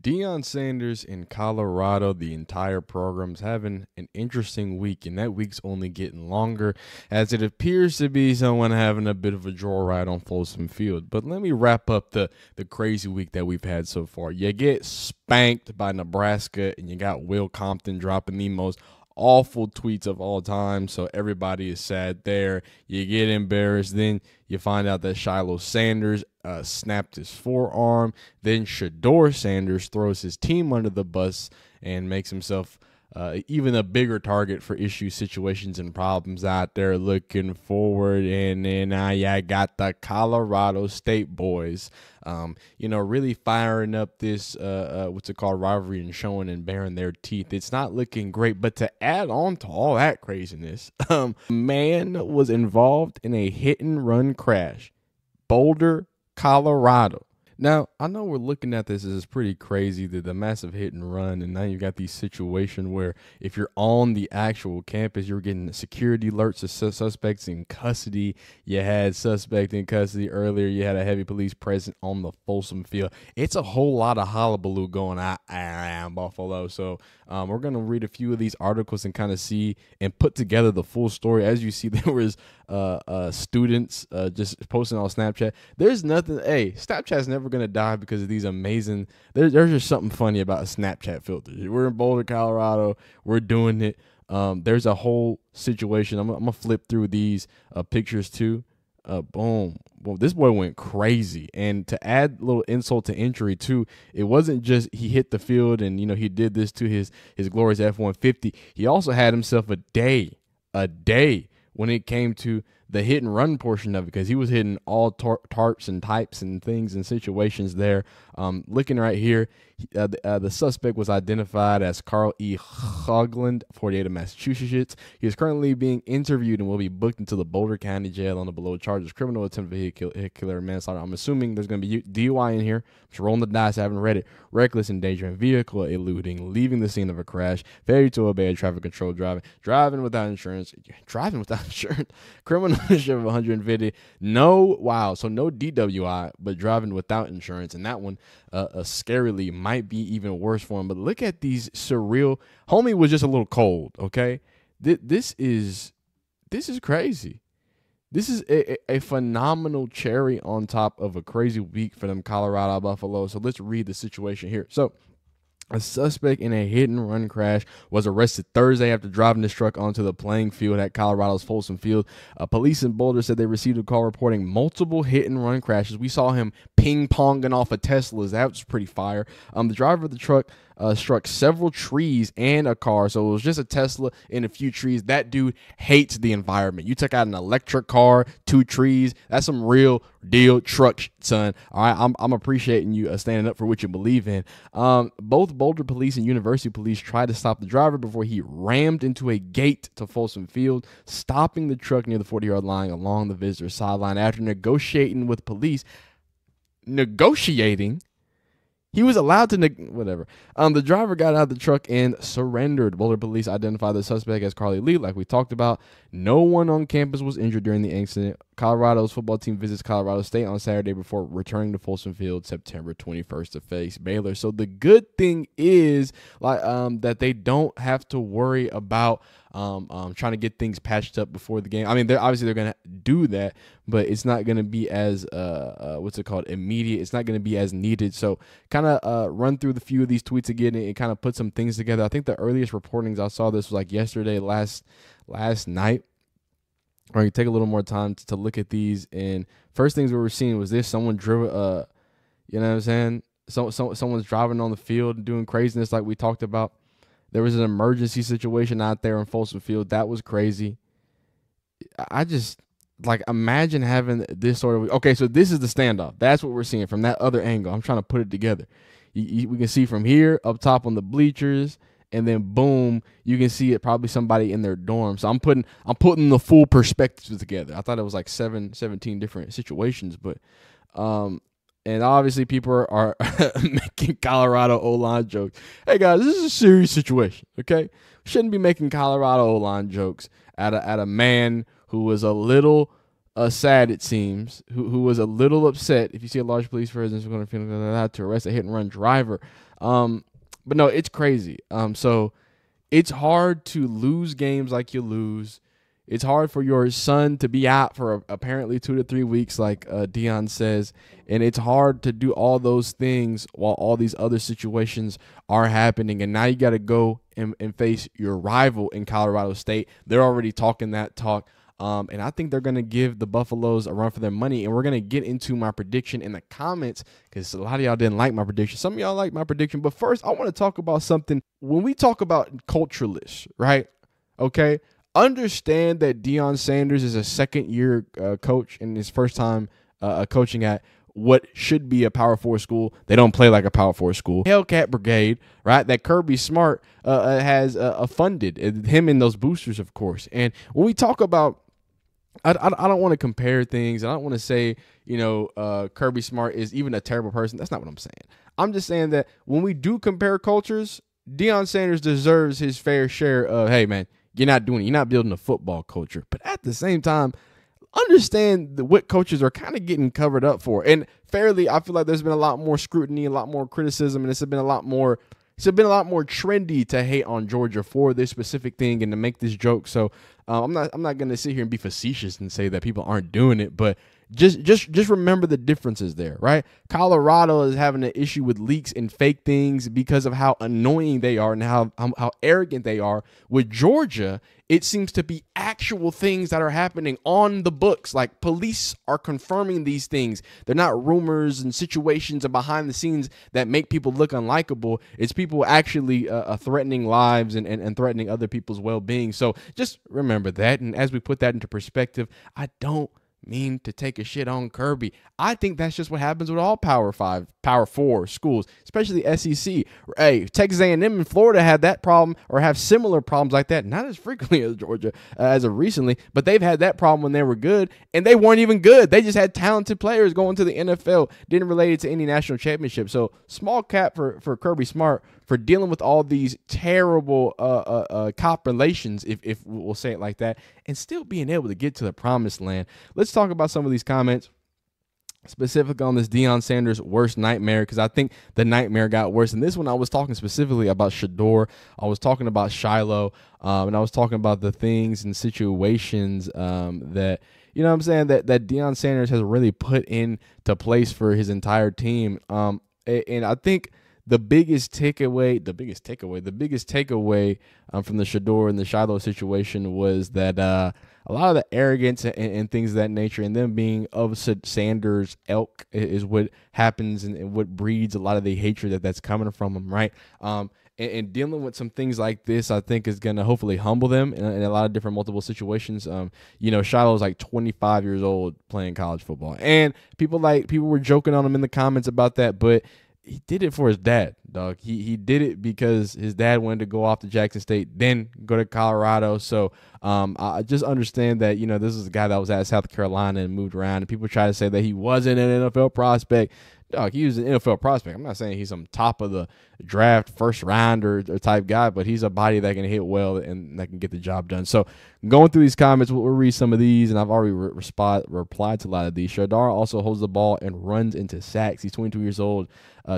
Deion Sanders in Colorado, the entire program's having an interesting week, and that week's only getting longer as it appears to be someone having a bit of a joyride on Folsom Field. But let me wrap up the crazy week that we've had so far. You get spanked by Nebraska, and you got Will Compton dropping the most awful tweets of all time, so everybody is sad there. You get embarrassed, then you find out that Shiloh Sanders snapped his forearm. Then Shedeur Sanders throws his team under the bus and makes himself even a bigger target for issue situations and problems out there looking forward. And then I got the Colorado State boys, really firing up this, what's it called, rivalry and showing and baring their teeth. It's not looking great. But to add on to all that craziness, man was involved in a hit and run crash. Boulder, Colorado. Now, I know we're looking at this as pretty crazy, the massive hit and run, and now you've got these situations where if you're on the actual campus, you're getting security alerts of suspects in custody. You had suspect in custody earlier. You had a heavy police presence on the Folsom Field. It's a whole lot of hullabaloo going on around Buffalo. So we're going to read a few of these articles and kind of see and put together the full story. As you see, there was students just posting on Snapchat. There's nothing. Hey, Snapchat's never gonna die because of these amazing. There's just something funny about a Snapchat filter. We're in Boulder, Colorado. We're doing it. There's a whole situation. I'm gonna flip through these pictures too. Boom. Well, this boy went crazy. And to add a little insult to injury too, it wasn't just he hit the field and he did this to his glorious F-150. He also had himself a day when it came to the hit and run portion of it, because he was hitting all tarps and types and things and situations there. Looking right here, the suspect was identified as Carl E. Hogland, 48 of Massachusetts. He is currently being interviewed and will be booked into the Boulder County Jail on the below charges: criminal attempt vehicular manslaughter. I'm assuming there's going to be DUI in here. I'm just rolling the dice. I haven't read it. Reckless endangering vehicle, eluding, leaving the scene of a crash, failure to obey a traffic control, driving without insurance, criminal of 150. No DWI, but driving without insurance. And that one, scarily, might be even worse for him. But look at these surreal. Homie was just a little cold. Okay, this is crazy. This is a phenomenal cherry on top of a crazy week for them Colorado Buffalo. So let's read the situation here. So, a suspect in a hit and run crash was arrested Thursday after driving his truck onto the playing field at Colorado's Folsom Field. Police in Boulder said they received a call reporting multiple hit and run crashes. We saw him ping-ponging off of Teslas. That was pretty fire. The driver of the truck struck several trees and a car. So it was just a Tesla and a few trees. That dude hates the environment. You took out an electric car, 2 trees. That's some real deal truck, son. All right, I'm appreciating you standing up for what you believe in. Both Boulder police and University police tried to stop the driver before he rammed into a gate to Folsom Field, stopping the truck near the 40-yard line along the visitor sideline. After negotiating with police, he was allowed to whatever. The driver got out of the truck and surrendered. Boulder police identified the suspect as Carly Lee, like we talked about. No one on campus was injured during the incident. Colorado's football team visits Colorado State on Saturday before returning to Folsom Field September 21st to face Baylor. So the good thing is that they don't have to worry about trying to get things patched up before the game. I mean, they're going to do that, but it's not going to be as immediate. It's not going to be as needed. So kind of run through the few of these tweets again and kind of put some things together. I think the earliest reportings I saw this was like yesterday, last night. Or you take a little more time to look at these. And first things we were seeing was this: someone drove, you know what I'm saying? Someone's driving on the field and doing craziness like we talked about. There was an emergency situation out there in Folsom Field. That was crazy. I just, imagine having this sort of... Okay, so this is the standoff. That's what we're seeing from that other angle. I'm trying to put it together. We can see from here, up top on the bleachers, and then boom, you can see it probably somebody in their dorm. So I'm putting the full perspective together. I thought it was like 17 different situations, but and obviously people are making Colorado O-line jokes. Hey guys, this is a serious situation, okay? Shouldn't be making Colorado O-line jokes at a man who was a little sad, it seems, who was a little upset. If you see a large police presence, we're going to arrest a hit-and-run driver. But no, it's crazy. So it's hard to lose games like you lose. It's hard for your son to be out for apparently 2 to 3 weeks, like Deion says. And it's hard to do all those things while all these other situations are happening. And now you got to go and face your rival in Colorado State. They're already talking that talk. And I think they're going to give the Buffaloes a run for their money. And we're going to get into my prediction in the comments because a lot of y'all didn't like my prediction. Some of y'all like my prediction. But first, I want to talk about something. When we talk about culturalists, right? Okay. Understand that Deion Sanders is a second-year coach and his first time coaching at what should be a Power 4 school. They don't play like a Power 4 school. Hellcat Brigade, right, that Kirby Smart has funded, him and those boosters, of course. And when we talk about, I don't want to compare things. I don't want to say, Kirby Smart is even a terrible person. That's not what I'm saying. I'm just saying that when we do compare cultures, Deion Sanders deserves his fair share of, hey, man, you're not building a football culture. But at the same time, understand what coaches are kind of getting covered up for. And fairly, I feel like there's been a lot more scrutiny, a lot more criticism, and it's been a lot more trendy to hate on Georgia for this specific thing and to make this joke. So I'm not going to sit here and be facetious and say that people aren't doing it, but just remember the differences there, right? Colorado is having an issue with leaks and fake things because of how annoying they are and how arrogant they are. With Georgia, it seems to be actual things that are happening on the books. Like police are confirming these things. They're not rumors and situations and behind the scenes that make people look unlikable. It's people actually threatening lives and threatening other people's well-being. So just remember that. And as we put that into perspective, I don't mean to take a shit on Kirby. I think that's just what happens with all Power 5, Power 4 schools, especially SEC. Hey, Texas A&M and Florida had that problem or have similar problems like that, not as frequently as Georgia as of recently, but they've had that problem when they were good, and they weren't even good. They just had talented players going to the NFL, didn't relate it to any national championship. So small cap for Kirby Smart for dealing with all these terrible cop relations, if we'll say it like that, and still being able to get to the promised land. Let's talk about some of these comments specific on this Deion Sanders worst nightmare, because I think the nightmare got worse. And this one, I was talking specifically about Shedeur. I was talking about Shiloh, and I was talking about the things and situations that, you know what I'm saying, that Deion Sanders has really put into place for his entire team. And I think the biggest takeaway from the Shedeur and the Shiloh situation was that a lot of the arrogance and things of that nature, and them being of Sanders' ilk, is what happens and what breeds a lot of the hatred that's coming from him, right? And dealing with some things like this, I think, is going to hopefully humble them in a lot of different multiple situations. Shiloh's like 25 years old playing college football, and people were joking on him in the comments about that, but he did it for his dad, dog. He did it because his dad wanted to go off to Jackson State, then go to Colorado. So I just understand that, this is a guy that was at South Carolina and moved around, and people try to say that he wasn't an NFL prospect. Dog, he was an NFL prospect. I'm not saying he's some top of the draft, first rounder type guy, but he's a body that can hit well and that can get the job done. So going through these comments, we'll read some of these, and I've already replied to a lot of these. Shedeur also holds the ball and runs into sacks. He's 22 years old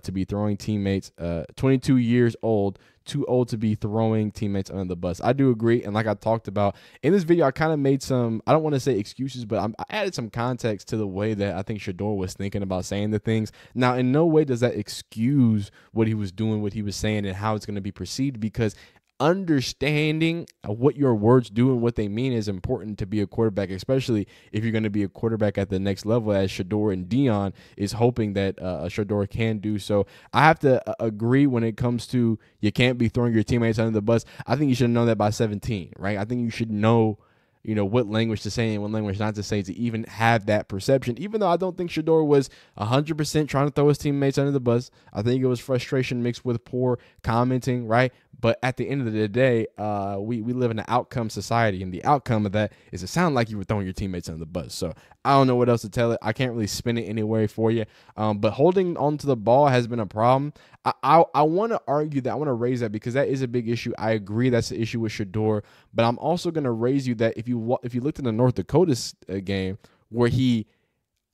to be throwing teammates. 22 years old, too old to be throwing teammates under the bus. I do agree, and like I talked about in this video, I kind of made some, I don't want to say excuses, but I added some context to the way that I think Shedeur was thinking about saying the things. Now, in no way does that excuse what he was doing, what he was saying, and how it's going to be perceived, because understanding what your words do and what they mean is important to be a quarterback, especially if you're going to be a quarterback at the next level, as Shedeur and Deion is hoping that Shedeur can do. So I have to agree when it comes to you can't be throwing your teammates under the bus. I think you should have known that by 17, right? I think you should know what language to say and what language not to say to even have that perception, even though I don't think Shedeur was 100% trying to throw his teammates under the bus. I think it was frustration mixed with poor commenting, right? But at the end of the day, we live in an outcome society, and the outcome of that is it sound like you were throwing your teammates under the bus. So I don't know what else to tell it. I can't really spin it any way for you. But holding onto the ball has been a problem. I want to argue that. I want to raise that because that is a big issue. I agree that's the issue with Shedeur, but I'm also going to raise you that if you looked at the North Dakota game, where he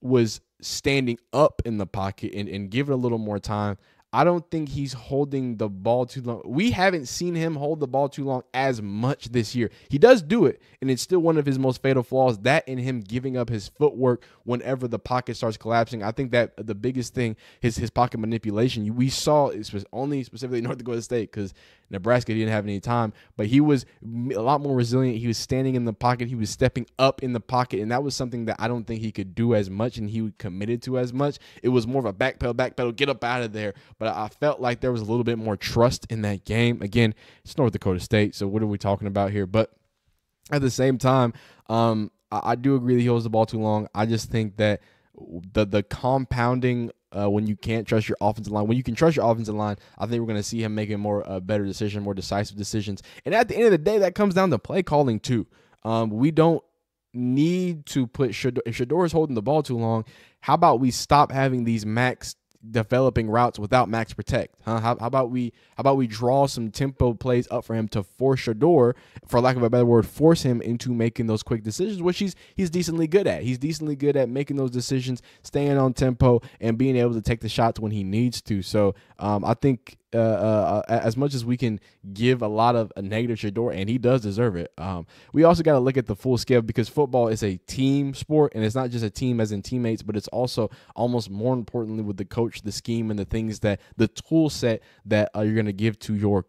was standing up in the pocket and give it a little more time. I don't think he's holding the ball too long. We haven't seen him hold the ball too long as much this year. He does do it, and it's still one of his most fatal flaws, that in him giving up his footwork whenever the pocket starts collapsing. I think that the biggest thing is his pocket manipulation. We saw it only specifically North Dakota State, because Nebraska didn't have any time, but he was a lot more resilient. He was standing in the pocket. He was stepping up in the pocket, and that was something that I don't think he could do as much and he committed to as much. It was more of a backpedal, get up out of there. But I felt like there was a little bit more trust in that game. Again, it's North Dakota State, so what are we talking about here? But at the same time, I do agree that he holds the ball too long. I just think that the compounding when you can't trust your offensive line, when you can trust your offensive line, I think we're going to see him making more better decisions, more decisive decisions. And at the end of the day, that comes down to play calling too. We don't need to put Shedeur. If Shedeur is holding the ball too long, how about we stop having these max developing routes without max protect? How about we draw some tempo plays up for him to force Shedeur, for lack of a better word, force him into making those quick decisions, which he's decently good at. He's decently good at making those decisions, staying on tempo, and being able to take the shots when he needs to. So I think as much as we can give a lot of a negative Shedeur, and he does deserve it, we also got to look at the full scale, because football is a team sport, and it's not just a team as in teammates, but it's also almost more importantly with the coach, the scheme, and the things that the tool set that you're going to give to your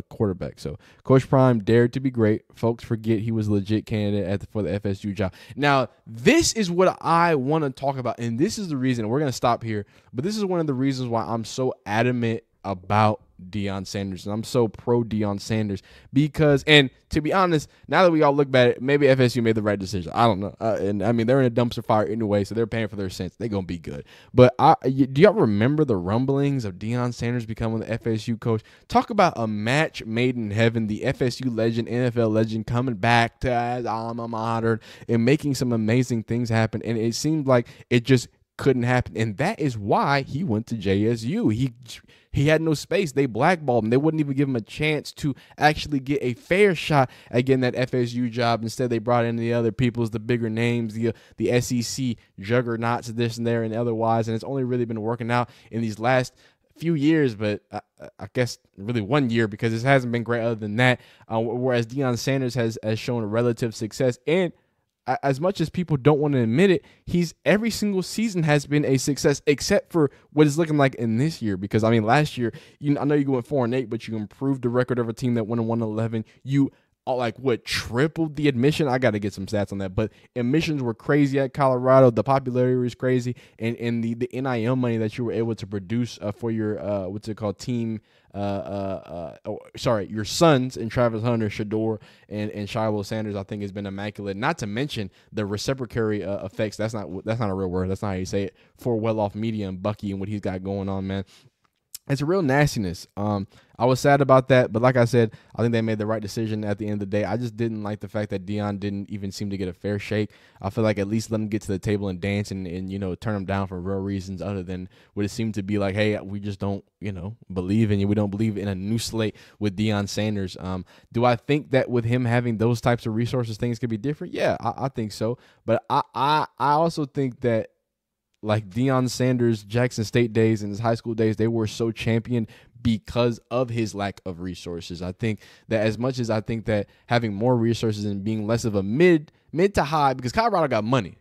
quarterback. So Coach Prime dared to be great. Folks forget he was a legit candidate for the FSU job. Now, this is what I want to talk about, and this is the reason we're going to stop here, but this is one of the reasons why I'm so adamant about Deion Sanders, and I'm so pro Deion Sanders, because, and to be honest, now that we all look back at it, maybe FSU made the right decision. I don't know. And I mean, they're in a dumpster fire anyway, so they're paying for their sins. They're going to be good. But do y'all remember the rumblings of Deion Sanders becoming the FSU coach? Talk about a match made in heaven. The FSU legend, NFL legend, coming back to his alma mater and making some amazing things happen. And it seemed like it just couldn't happen. And that is why he went to JSU. He had no space. They blackballed him. They wouldn't even give him a chance to actually get a fair shot at getting that FSU job. Instead, they brought in the other peoples, the bigger names, the SEC juggernauts, this and there and otherwise. And it's only really been working out in these last few years, but I guess really 1 year, because it hasn't been great other than that. Whereas Deion Sanders has shown a relative success, and as much as people don't want to admit it, every single season has been a success, except for what it's looking like in this year. Because I mean, last year, I know you went 4-8, but you improved the record of a team that went 1-11. You tripled the admission. I got to get some stats on that, but admissions were crazy at Colorado. The popularity was crazy, and the NIL money that you were able to produce for your team. Your sons and Travis Hunter, Shedeur, and Shiloh Sanders, I think has been immaculate. Not to mention the reciprocatory effects. That's not a real word. That's not how you say it. For well-off media and Bucky and what he's got going on, man. It's a real nastiness. I was sad about that, but like I said, I think they made the right decision at the end of the day. I just didn't like the fact that Deion didn't even seem to get a fair shake. I feel like at least let him get to the table and dance and turn him down for real reasons other than what it seemed to be like, hey, we just don't, believe in you. We don't believe in a new slate with Deion Sanders. Do I think that with him having those types of resources, things could be different? Yeah, I think so. But I also think that, like Deion Sanders' Jackson State days and his high school days, they were so championed because of his lack of resources. I think that as much as I think that having more resources and being less of a mid to high, because Colorado got money.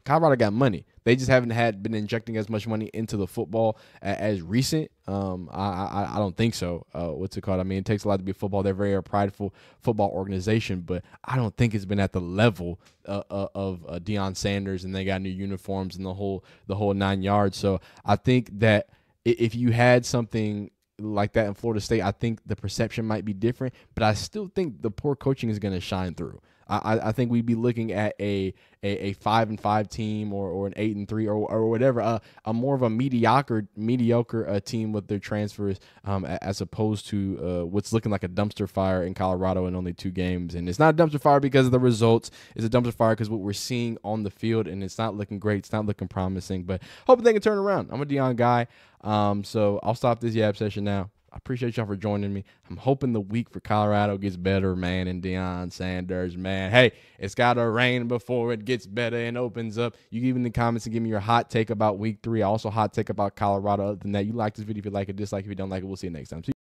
They just haven't been injecting as much money into the football as recent. I don't think so. What's it called? I mean, it takes a lot to be football. They're a very prideful football organization, but I don't think it's been at the level of Deion Sanders, and they got new uniforms and the whole 9 yards. So I think that if you had something like that in Florida State, I think the perception might be different, but I still think the poor coaching is going to shine through. I think we'd be looking at a 5-5 team or an 8-3 or whatever, a more of a mediocre team with their transfers, as opposed to what's looking like a dumpster fire in Colorado in only 2 games. And it's not a dumpster fire because of the results. It's a dumpster fire because what we're seeing on the field, and it's not looking great. It's not looking promising, but hoping they can turn around. I'm a Deion guy, so I'll stop this yab session now. I appreciate y'all for joining me. I'm hoping the week for Colorado gets better, man, and Deion Sanders, man. Hey, it's got to rain before it gets better and opens up. You give in the comments and give me your hot take about week 3. Also, hot take about Colorado. Other than that, you like this video if you like it, dislike if you don't like it. We'll see you next time.